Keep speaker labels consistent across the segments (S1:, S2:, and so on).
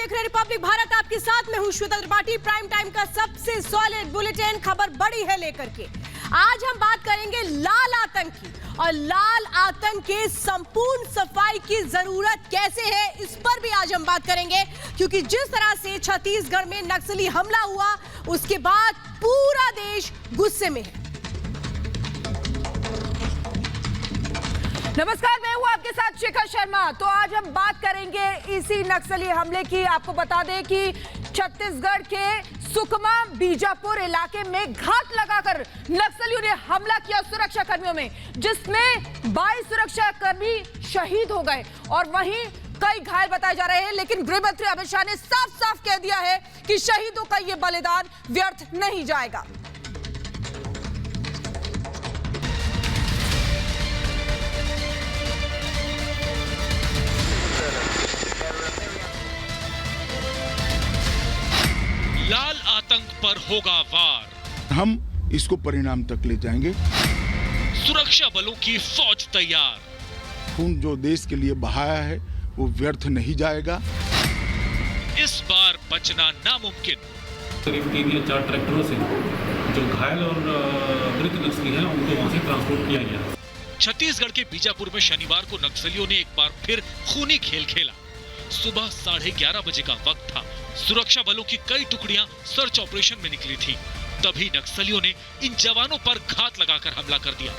S1: देख रहे हैं रिपब्लिक भारत, आपके साथ में हूं श्वेता त्रिपाठी। प्राइम टाइम का सबसे सॉलिड बुलेटिन, खबर बड़ी है लेकर के। आज हम बात करेंगे लाल आतंक की, और लाल आतंक के संपूर्ण सफाई की जरूरत कैसे है, इस पर भी आज हम बात करेंगे। क्योंकि जिस तरह से छत्तीसगढ़ में नक्सली हमला हुआ, उसके बाद पूरा देश गुस्से में है। नमस्कार, मैं हूं आपके साथ शिखा शर्मा। तो आज हम बात करेंगे इसी नक्सली हमले की। आपको बता दें कि छत्तीसगढ़ के सुकमा बीजापुर इलाके में घात लगाकर नक्सलियों ने हमला किया सुरक्षा कर्मियों में, जिसमें 22 सुरक्षा कर्मी शहीद हो गए और वहीं कई घायल बताए जा रहे हैं। लेकिन गृह मंत्री अमित शाह ने साफ साफ कह दिया है कि शहीदों का यह बलिदान व्यर्थ नहीं जाएगा।
S2: लाल आतंक पर होगा वार,
S3: हम इसको परिणाम तक ले जाएंगे।
S2: सुरक्षा बलों की फौज तैयार,
S3: खून जो देश के लिए बहाया है वो व्यर्थ नहीं जाएगा।
S2: इस बार बचना नामुमकिन।
S4: करीब 3 या 4 ट्रैक्टरों से जो घायल और मृत नक्सली हैं उनको वहां से ट्रांसपोर्ट किया गया।
S2: छत्तीसगढ़ के बीजापुर में शनिवार को नक्सलियों ने एक बार फिर खूनी खेल खेला। सुबह 11:30 बजे का वक्त था। सुरक्षा बलों की कई टुकड़ियां सर्च ऑपरेशन में निकली थी। तभी नक्सलियों ने इन जवानों पर घात लगाकर हमला कर दिया।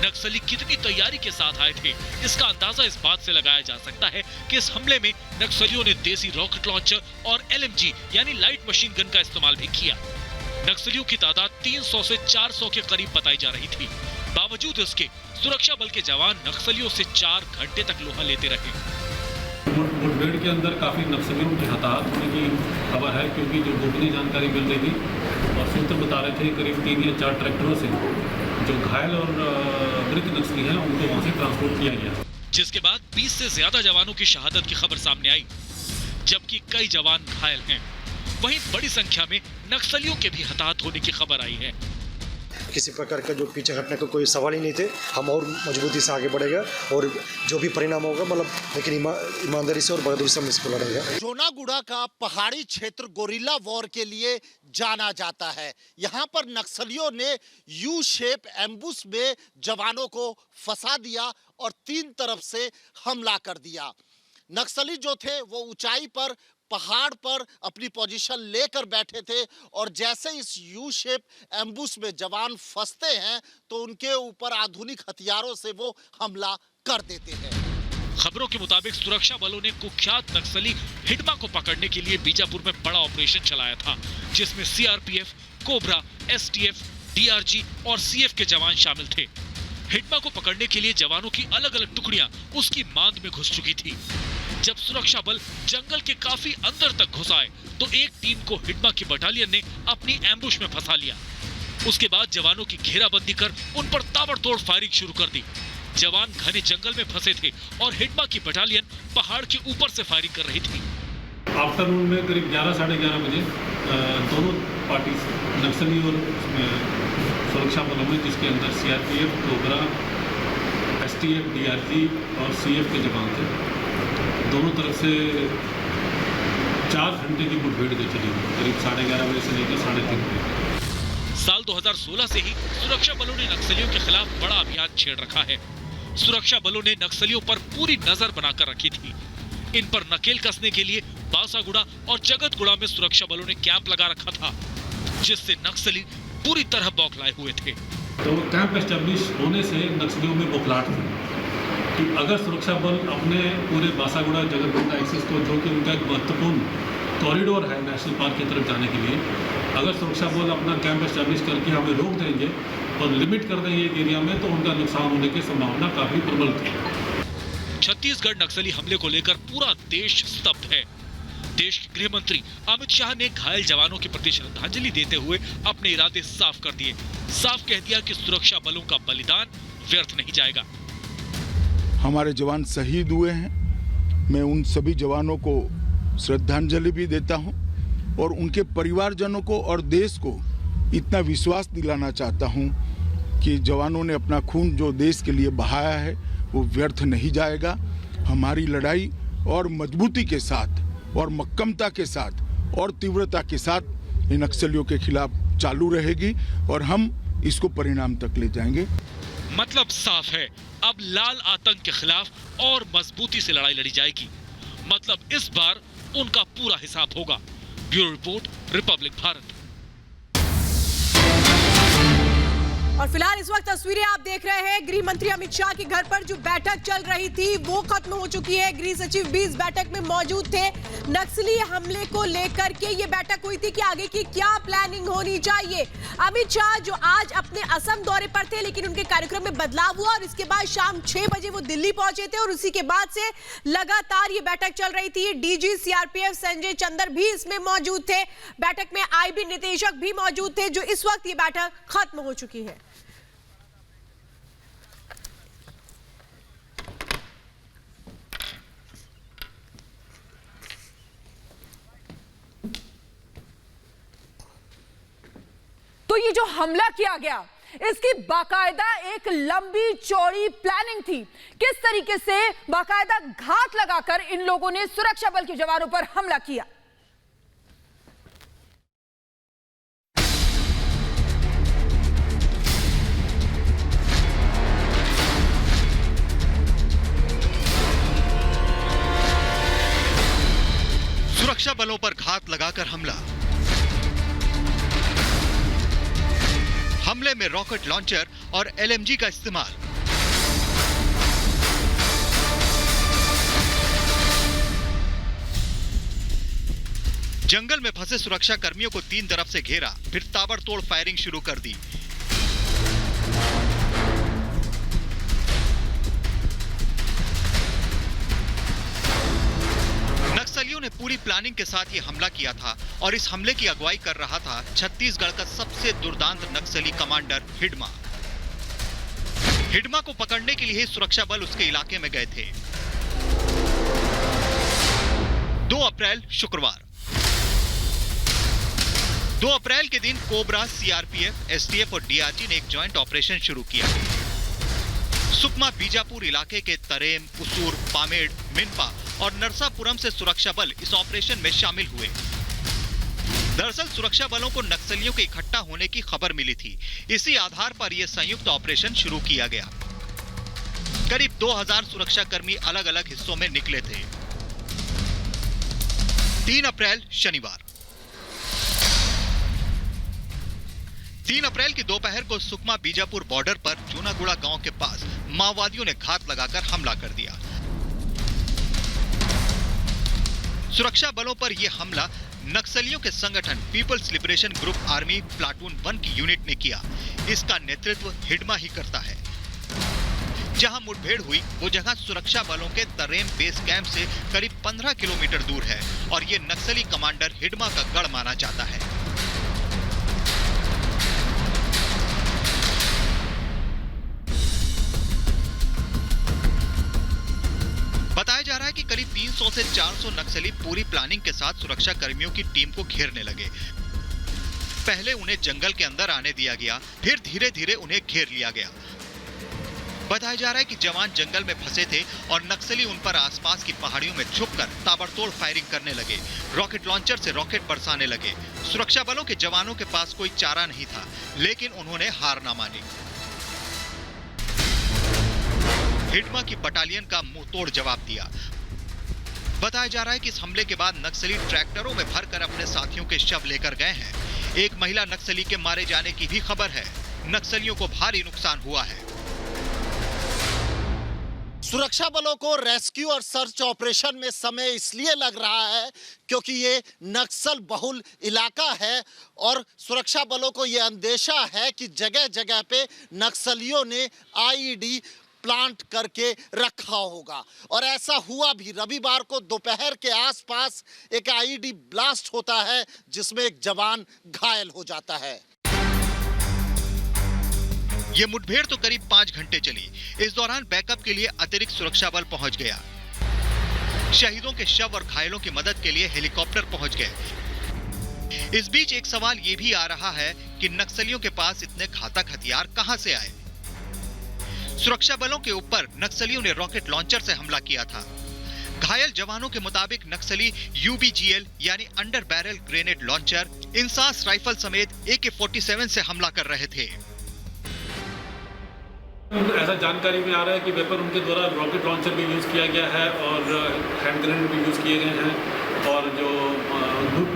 S2: नक्सली कितनी तैयारी के साथ आए थे, इसका अंदाजा इस बात से लगाया जा सकता है कि इस हमले में नक्सलियों ने देसी रॉकेट लॉन्चर और LMG यानी लाइट मशीन गन का इस्तेमाल भी किया। नक्सलियों की तादाद 300 से 400 के करीब बताई जा रही थी। बावजूद इसके सुरक्षा बल के जवान नक्सलियों से 4 घंटे तक लोहा लेते रहे।
S4: मुठभेड़ के अंदर काफी नक्सलियों के हताहत होने की खबर है, क्योंकि जो गोपनीय जानकारी मिल रही थी और सूत्र बता रहे थे करीब 3 या 4 ट्रैक्टरों से जो घायल और मृत नक्सली हैं उनको वहां से ट्रांसपोर्ट किया गया,
S2: जिसके बाद 20 से ज्यादा जवानों की शहादत की खबर सामने आई, जबकि कई जवान घायल हैं। वहीं बड़ी संख्या में नक्सलियों के भी हताहत होने की खबर आई है।
S5: किसी प्रकार का जो पीछे हटने का कोई सवाल ही नहीं थे। हम और मजबूती से आगे बढ़ेगा और जो भी परिणाम होगा मतलब लेकिन ईमानदारी से और बहादुरी से हम इसको लड़ेंगे।
S6: जोनागुड़ा का पहाड़ी क्षेत्र गोरिल्ला वॉर के लिए जाना जाता है। यहाँ पर नक्सलियों ने यू शेप एम्बुश में जवानों को फंसा दिया और 3 तरफ से हमला कर दिया। नक्सली जो थे वो ऊंचाई पर पहाड़ पर अपनी पोजीशन लेकर बैठे थे और जैसे इस यू शेप एम्बुश में जवान फंसते हैं तो उनके ऊपर आधुनिक हथियारों से वो हमला कर देते हैं।
S2: खबरों के मुताबिक सुरक्षा बलों ने कुख्यात नक्सली हिडमा को पकड़ने के लिए बीजापुर में बड़ा ऑपरेशन चलाया था, जिसमें CRPF, कोबरा, STF, DRG और CF के जवान शामिल थे। हिडमा को पकड़ने के लिए जवानों की अलग अलग टुकड़ियां उसकी मांद में घुस चुकी थी। जब सुरक्षा बल जंगल के काफी अंदर तक घुस आए तो एक टीम को हिडमा की बटालियन ने अपनी एम्बुश में फंसा लिया। उसके बाद जवानों की घेराबंदी कर उन पर ताबड़तोड़ फायरिंग शुरू कर दी। जवान घने जंगल में फंसे थे और हिडमा की बटालियन पहाड़ के ऊपर से फायरिंग कर रही थी।
S4: आफ्टरनून में करीब 11 साढ़े 11 बजे दोनों पार्टी नक्सली और सुरक्षा बलों में, जिसके अंदर CRPF, कोबरा, STF, DRG और CF के जवान थे, दोनों तरफ से 4 घंटे की मुठभेड़ जो चली, करीब 11:30 बजे से लेकर 3:30 बजे।
S2: साल 2016 से ही सुरक्षा बलों ने नक्सलियों के खिलाफ बड़ा अभियान छेड़ रखा है। सुरक्षा बलों ने नक्सलियों पर पूरी नजर बनाकर रखी थी। इन पर नकेल कसने के लिए बासागुड़ा और जगतगुड़ा में सुरक्षा बलों ने कैंप लगा रखा था, जिससे नक्सली पूरी तरह बौखलाए हुए थे।
S4: तो कैंप एस्टेब्लिश होने से नक्सलियों में बौखलाहट थी कि अगर सुरक्षा बल अपने पूरे बासागुड़ा जगतगुड़ा एक्सेस को, जो कि उनका एक महत्वपूर्ण कॉरिडोर है नेशनल पार्क की तरफ जाने के लिए, अगर सुरक्षा बल अपना कैंप एस्टेब्लिश करके हमें रोक देंगे और लिमिट कर देंगे एक एरिया में, तो उनका नुकसान होने की संभावना काफी प्रबल थी।
S2: छत्तीसगढ़ नक्सली हमले को लेकर पूरा देश स्तब्ध है। देश के गृह मंत्री अमित शाह ने घायल जवानों के प्रति श्रद्धांजलि देते हुए अपने इरादे साफ कर दिए। साफ कह दिया कि सुरक्षा बलों का बलिदान व्यर्थ नहीं जाएगा।
S3: हमारे जवान शहीद हुए हैं। मैं उन सभी जवानों को श्रद्धांजलि भी देता हूं और उनके परिवारजनों को और देश को इतना विश्वास दिलाना चाहता हूं कि जवानों ने अपना खून जो देश के लिए बहाया है वो व्यर्थ नहीं जाएगा। हमारी लड़ाई और मजबूती के साथ और मक्कमता के साथ और तीव्रता के साथ इन नक्सलियों के खिलाफ चालू रहेगी और हम इसको परिणाम तक ले जाएंगे।
S2: मतलब साफ है, अब लाल आतंक के खिलाफ और मजबूती से लड़ाई लड़ी जाएगी। मतलब इस बार उनका पूरा हिसाब होगा। Bureau report, Republic Bharat.
S7: और फिलहाल इस वक्त तस्वीरें आप देख रहे हैं, गृह मंत्री अमित शाह के घर पर जो बैठक चल रही थी वो खत्म हो चुकी है। गृह सचिव भी इस बैठक में मौजूद थे। नक्सली हमले को लेकर के ये बैठक हुई थी कि आगे की क्या प्लानिंग होनी चाहिए। अमित शाह जो आज अपने असम दौरे पर थे, लेकिन उनके कार्यक्रम में बदलाव हुआ और इसके बाद शाम 6 बजे वो दिल्ली पहुंचे थे और उसी के बाद से लगातार ये बैठक चल रही थी। डीजी सीआरपीएफ संजय चंदर भी इसमें मौजूद थे। बैठक में आईबी निदेशक भी मौजूद थे, जो इस वक्त ये बैठक खत्म हो चुकी है।
S1: तो ये जो हमला किया गया, इसकी बाकायदा एक लंबी चौड़ी प्लानिंग थी। किस तरीके से बाकायदा घात लगाकर इन लोगों ने सुरक्षा बल के जवानों पर हमला किया।
S8: सुरक्षा बलों पर घात लगाकर हमला। हमले में रॉकेट लॉन्चर और एलएमजी का इस्तेमाल। जंगल में फंसे सुरक्षा कर्मियों को 3 तरफ से घेरा, फिर ताबड़तोड़ फायरिंग शुरू कर दी। नक्सलियों ने पूरी प्लानिंग के साथ ये हमला किया था और इस हमले की अगुवाई कर रहा था छत्तीसगढ़ का सबसे दुर्दांत नक्सली कमांडर हिडमा। हिडमा को पकड़ने के लिए सुरक्षा बल उसके इलाके में गए थे। 2 अप्रैल शुक्रवार। 2 अप्रैल के दिन कोबरा, सीआरपीएफ, एसटीएफ और डीआरजी ने एक जॉइंट ऑपरेशन शुरू किया। सुकमा बीजापुर इलाके के तरेम, उसूर, पामेड़, मिनपा और नरसापुरम से सुरक्षा बल इस ऑपरेशन में शामिल हुए। दरअसल सुरक्षा बलों को नक्सलियों के इकट्ठा होने की खबर मिली थी। इसी आधार पर यह संयुक्त ऑपरेशन शुरू किया गया। करीब 2000 सुरक्षा कर्मी अलग अलग हिस्सों में निकले थे। 3 अप्रैल शनिवार। 3 अप्रैल की दोपहर को सुकमा बीजापुर बॉर्डर पर जूनागुड़ा गांव के पास माओवादियों ने घात लगाकर हमला कर दिया। सुरक्षा बलों पर यह हमला नक्सलियों के संगठन People's Liberation Group Army Platoon 1 की यूनिट ने किया। इसका नेतृत्व हिडमा ही करता है। जहां मुठभेड़ हुई वो जगह सुरक्षा बलों के तरेम बेस कैंप से करीब 15 किलोमीटर दूर है और ये नक्सली कमांडर हिडमा का गढ़ माना जाता है। बताया जा रहा है कि करीब 300 से 400 नक्सली पूरी प्लानिंग के साथ सुरक्षा कर्मियों की टीम को घेरने लगे। पहले उन्हें जंगल के अंदर आने दिया गया, फिर धीरे धीरे उन्हें घेर लिया गया। बताया जा रहा है कि जवान जंगल में फंसे थे और नक्सली उन पर आसपास की पहाड़ियों में छुपकर ताबड़तोड़ फायरिंग करने लगे। रॉकेट लॉन्चर से रॉकेट बरसाने लगे। सुरक्षा बलों के जवानों के पास कोई चारा नहीं था, लेकिन उन्होंने हार ना मानी। हिडमा की बटालियन का मुंह तोड़ जवाब दिया। बताया जा रहा है कि इस हमले के बाद नक्सली ट्रैक्टरों में भरकर अपने साथियों के शव लेकर गए हैं। एक महिला नक्सली के मारे जाने की भी खबर है। नक्सलियों को भारी नुकसान हुआ है।
S6: सुरक्षा बलों को रेस्क्यू और सर्च ऑपरेशन में समय इसलिए लग रहा है क्योंकि ये नक्सल बहुल इलाका है और सुरक्षा बलों को ये अंदेशा है कि जगह जगह पे नक्सलियों ने आईईडी प्लांट करके रखा होगा। और ऐसा हुआ भी। रविवार को दोपहर के आसपास एक आईईडी ब्लास्ट होता है जिसमें एक जवान घायल हो जाता है।
S8: ये मुठभेड़ तो करीब 5 घंटे चली। इस दौरान बैकअप के लिए अतिरिक्त सुरक्षा बल पहुंच गया। शहीदों के शव और घायलों की मदद के लिए हेलीकॉप्टर पहुंच गए। इस बीच एक सवाल ये भी आ रहा है कि नक्सलियों के पास इतने घातक हथियार कहां से आए। सुरक्षा बलों के ऊपर नक्सलियों ने रॉकेट लॉन्चर से हमला किया था। घायल जवानों के मुताबिक नक्सली यूबीजीएल यानी under barrel grenade launcher, INSAS rifle समेत AK-47 से हमला कर रहे थे।
S4: ऐसा जानकारी में आ रहा है कि वेपन उनके द्वारा रॉकेट लॉन्चर भी यूज किया गया है और हैंड ग्रेनेड भी यूज किए गए हैं और जो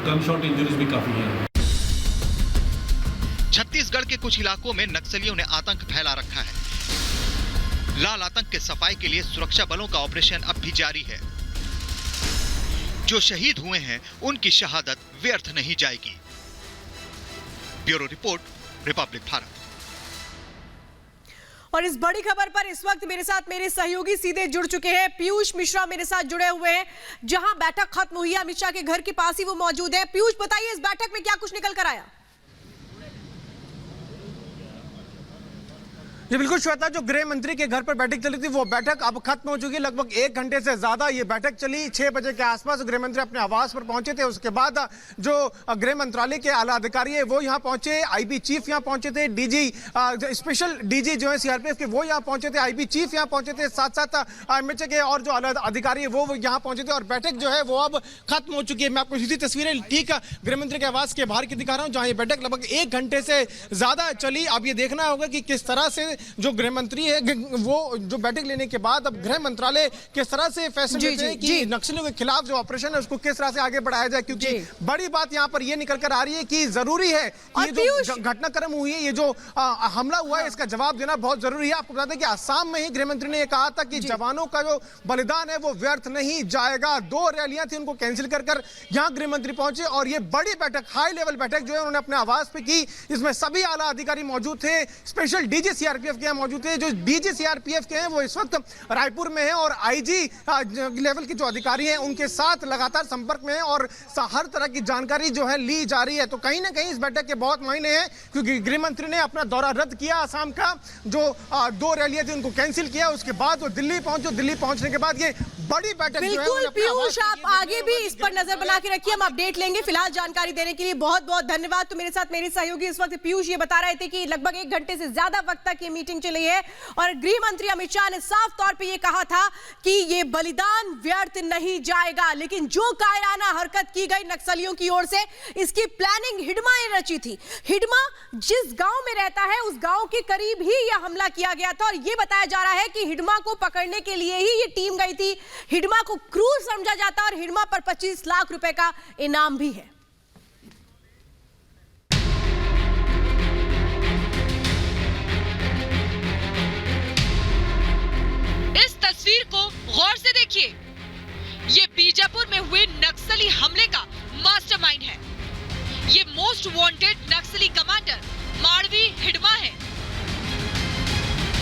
S4: गन शॉट इंजरीज भी काफी हैं।
S8: छत्तीसगढ़ के कुछ इलाकों में नक्सलियों ने आतंक फैला रखा है। लाल आतंक के सफाई के लिए सुरक्षा बलों का ऑपरेशन अब भी जारी है। जो शहीद हुए हैं उनकी शहादत व्यर्थ नहीं जाएगी। Bureau report, Republic Bharat.
S7: और इस बड़ी खबर पर इस वक्त मेरे साथ मेरे सहयोगी सीधे जुड़ चुके हैं। पीयूष मिश्रा मेरे साथ जुड़े हुए हैं। जहां बैठक खत्म हुई है, अमित शाह के घर के पास ही वो मौजूद है। पीयूष, बताइए इस बैठक में क्या कुछ निकल कर आया?
S9: जी बिल्कुल श्वेता, जो गृह मंत्री के घर पर बैठक चली थी वो बैठक अब खत्म हो चुकी है। लगभग 1 घंटे से ज्यादा ये बैठक चली। 6 बजे के आसपास गृह मंत्री अपने आवास पर पहुंचे थे। उसके बाद जो गृह मंत्रालय के आला अधिकारी है वो यहाँ पहुंचे, आईबी चीफ यहाँ पहुंचे थे, डीजी स्पेशल डीजी जो है सीआरपीएफ के वो यहाँ पहुंचे थे, आईबी चीफ यहाँ पहुंचे थे, साथ साथ एमएचए के और जो आला अधिकारी है वो यहाँ पहुंचे थे। और बैठक जो है वो अब खत्म हो चुकी है। मैं आपको सीधी तस्वीरें ठीक गृह मंत्री के आवास के बाहर की दिखा रहा हूँ, जहाँ ये बैठक लगभग 1 घंटे से ज्यादा चली। अब ये देखना होगा कि किस तरह से जो गृह मंत्री है वो जो बैठक लेने के बाद अब गृह मंत्रालय किस तरह से फैसले लेते हैं कि नक्सलियों के खिलाफ जो ऑपरेशन है उसको किस तरह से आगे बढ़ाया जाए, क्योंकि बड़ी बात यहाँ पर ये निकल कर आ रही है कि जरूरी है कि ये जो घटनाक्रम हुई है, ये जो हमला हुआ है, इसका जवाब देना बहुत जरूरी है। आपको बता दें कि असम में ही गृह मंत्री ने कहा था कि जवानों का जो बलिदान है वो व्यर्थ नहीं जाएगा। 2 रैलियां थी, उनको कैंसिल कर यहाँ गृह मंत्री पहुंचे और ये बड़ी बैठक, हाई लेवल बैठक जो है उन्होंने अपने आवास पे की। इसमें सभी आला अधिकारी मौजूद थे, स्पेशल डीजी सीआरपीएफ के मौजूद थे। जो डीजी सीआरपीएफ के हैं वो इस वक्त रायपुर में हैं और आईजी लेवल के जो अधिकारी हैं उनके साथ लगातार संपर्क में हैं और हर तरह की जानकारी जो है ली जा रही है। तो कहीं ना कहीं इस बैठक के बहुत मायने हैं, क्योंकि गृह मंत्री ने अपना दौरा रद्द किया असम का। जो 2 रैलियां थी उनको कैंसिल किया, उसके बाद वो दिल्ली पहुंचे। दिल्ली पहुंचने के बाद ये बड़ी बैठक
S7: बिल्कुल पीयूष, आप आगे भी इस पर नजर बना के रखिए, हम अपडेट लेंगे। फिलहाल जानकारी देने के लिए बहुत बहुत धन्यवाद। तो मेरे साथ मेरे सहयोगी इस वक्त पीयूष ये बता रहे थे कि लगभग 1 घंटे से ज्यादा वक्त तक ये मीटिंग चली है और गृह मंत्री अमित शाह ने साफ तौर पे ये कहा था कि ये बलिदान व्यर्थ नहीं जाएगा। लेकिन जो कायराना हरकत की गई नक्सलियों की ओर से, इसकी प्लानिंग हिडमा ने रची थी। हिडमा जिस गांव में रहता है उस गांव के करीब ही यह हमला किया गया था और यह बताया जा रहा है कि हिडमा को पकड़ने के लिए ही ये टीम गई थी। हिडमा को क्रूर समझा जाता और हिडमा पर 25 लाख रुपए का इनाम भी है।
S10: इस तस्वीर को गौर से देखिए, ये बीजापुर में हुए नक्सली हमले का मास्टरमाइंड है। ये मोस्ट वांटेड नक्सली कमांडर माड़वी हिडमा है।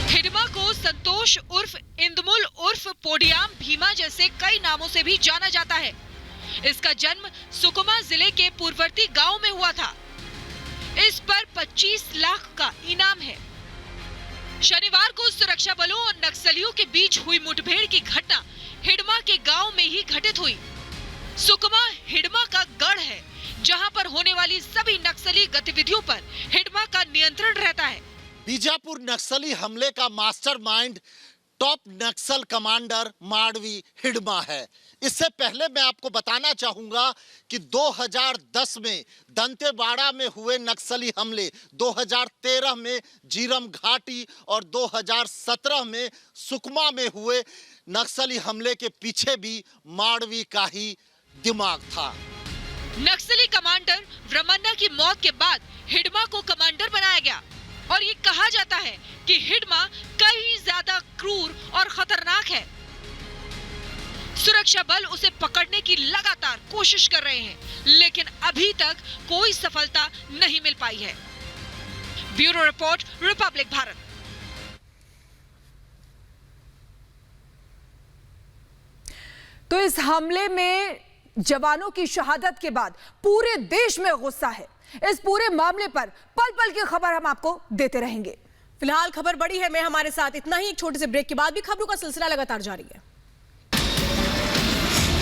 S10: हिडमा को संतोष उर्फ इंदमुल उर्फ पोडियाम भीमा जैसे कई नामों से भी जाना जाता है। इसका जन्म सुकमा जिले के पूर्ववर्ती गांव में हुआ था। इस पर 25 लाख का इनाम है। शनिवार को सुरक्षा बलों और नक्सलियों के बीच हुई मुठभेड़ की घटना हिडमा के गांव में ही घटित हुई। सुकमा हिडमा का गढ़ है, जहां पर होने वाली सभी नक्सली गतिविधियों पर हिडमा का नियंत्रण रहता है।
S6: बीजापुर नक्सली हमले का मास्टरमाइंड टॉप नक्सल कमांडर माड़वी हिडमा है। इससे पहले मैं आपको बताना चाहूंगा कि 2010 में दंतेवाड़ा में हुए नक्सली हमले, 2013 में जीरम घाटी और 2017 में सुकमा में हुए नक्सली हमले के पीछे भी माड़वी का ही दिमाग था।
S10: नक्सली कमांडर ब्रह्मन्ना की मौत के बाद हिडमा को कमांडर बनाया गया और ये कहा जाता है कि हिडमा कहीं ज्यादा क्रूर और खतरनाक है। सुरक्षा बल उसे पकड़ने की लगातार कोशिश कर रहे हैं, लेकिन अभी तक कोई सफलता नहीं मिल पाई है। Bureau report, Republic Bharat.
S1: तो इस हमले में जवानों की शहादत के बाद पूरे देश में गुस्सा है। इस पूरे मामले पर पल पल की खबर हम आपको देते रहेंगे।
S7: फिलहाल खबर बड़ी है में हमारे साथ इतना ही। एक छोटे से ब्रेक के बाद भी खबरों का सिलसिला लगातार जारी है।